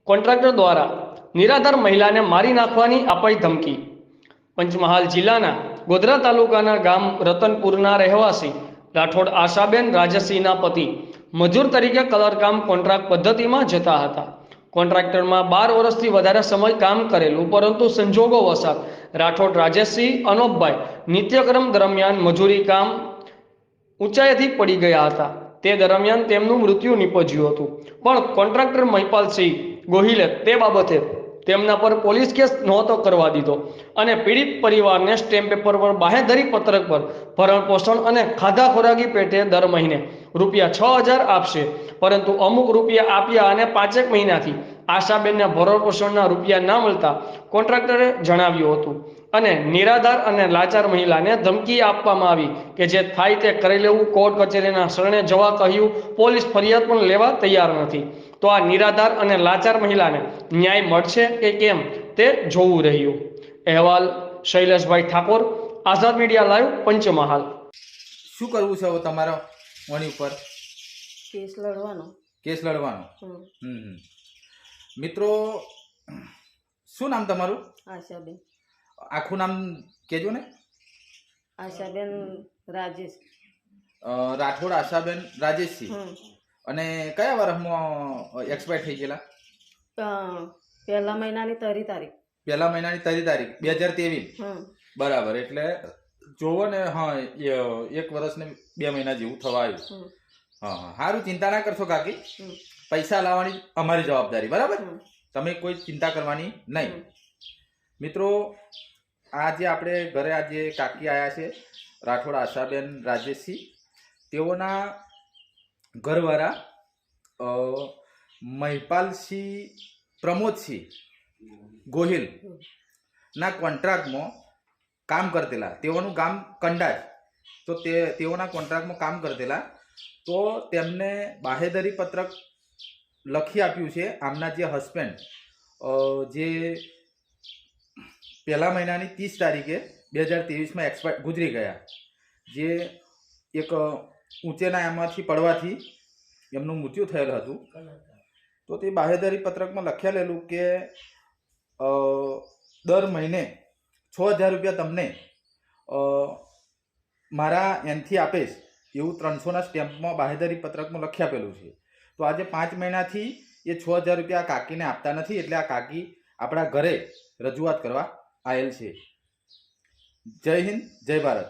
Contractor દ્વારા નિરાધાર મહિલાને મારી નાખવાની અપાઈ ધમકી। પંચમહાલ જિલ્લાના ગોધરા તાલુકાના ગામ રતનપુરના રહેવાસી રાઠોડ આશાબેન રાજસિંહના પતિ મજૂર તરીકે કલરકામ કોન્ટ્રાક્ટ પદ્ધતિમાં જતા હતા। કોન્ટ્રાક્ટરમાં 12 વર્ષથી વધારે સમય કામ કરેલું, પરંતુ સંજોગો વસાત રાઠોડ રાજેશસિંહ અનોપભાઈ નિત્યક્રમ દરમિયાન મજૂરી કામ ઊંચાઈથી પડી ગયા હતા। તે દરમિયાન તેમનું મૃત્યુ નિપજ્યું હતું, પણ કોન્ટ્રાક્ટર મહિપાલસિંહ ગોહિલે તે બાબતે તેમના પર પોલીસ કેસ નહોતો કરવા દીધો અને પીડિત પરિવારને સ્ટેમ્પ પેપર પર બાહેધરી પત્રક પર ભરણ પોષણ અને ખાધા ખોરાકી પેટે દર મહિને ₹6000 આપશે, પરંતુ અમુક રૂપિયા આપ્યા અને 5 મહિનાથી આશાબેનને ભરણ પોષણના રૂપિયા ના મળતા કોન્ટ્રાક્ટરે જણાવ્યું હતું અને નિરાધાર અને લાચાર મહિલાને ધમકી આપવામાં આવી કે જે થાય તે કરી લેવું। કોર્ટ કચેરીના શરણે જવા કહ્યું, પોલીસ ફરિયાદ પણ લેવા તૈયાર નથી। તો આ નિરાધાર અને લાચાર મહિલાને ન્યાય મળશે કે કેમ તે જોવું રહ્યું। અહેવાલ શૈલેષભાઈ ઠાકોર, આઝાદ મીડિયા લાઈવ, પંચમહાલ। શું કરવું છે હવે તમારે ઓની ઉપર? કેસ લડવાનો। મિત્રો, શું નામ તમારું? આશાબેન। આખું નામ કહેજો ને। આશાબેન રાજેશ। રાઠોડ આશાબેન રાજેશસિંહ। અને કયા વર્ષમાં એક્સપાયર થઈ ગયેલા? પહેલા મહિનાની 3 તારીખ। પહેલા મહિનાની 3 તારીખ 2023। બરાબર, એટલે જોવો ને, હા, 1 વર્ષ ને 2 મહિના જેવું થવા આવ્યું। હા હા, સારું, ચિંતા ના કરશો કાકી, પૈસા લાવવાની અમારી જવાબદારી, બરાબર? તમે કોઈ ચિંતા કરવાની નહીં। મિત્રો, આજે આપણે ઘરે આજે કાકી આવ્યા છે, રાઠોડ આશાબેન રાજેશસિંહ। તેઓના ઘરવાળા મહિપાલસિંહ પ્રમોદસિંહ ગોહિલ ના કોન્ટ્રાક્ટમાં કામ કરતેલા। તેઓનું ગામ કંડાજ, તો તેઓના કોન્ટ્રાક્ટમાં કામ કરતેલા। તો તેમને બાહેધરી પત્રક લખી આપ્યું છે આમના જે હસબન્ડ, જે પહેલા મહિનાની 30 તારીખે 2023માં એક્સપાયર ગુજરી ગયા, જે એક ઊંચેના એમાંથી પડવાથી એમનું મૃત્યુ થયેલ હતું। તો તે બાહેધરી પત્રકમાં લખેલું કે દર મહિને ₹6000 તમને મારા એનથી આપીશ, એવું 300ના સ્ટેમ્પમાં બાહેધરી પત્રકમાં લખી આપેલું છે। તો આજે 5 મહિનાથી એ ₹6000 આ કાકીને આપતા નથી, એટલે આ કાકી આપણા ઘરે રજૂઆત કરવા આવેલ છે। જય હિન્દ, જય ભારત।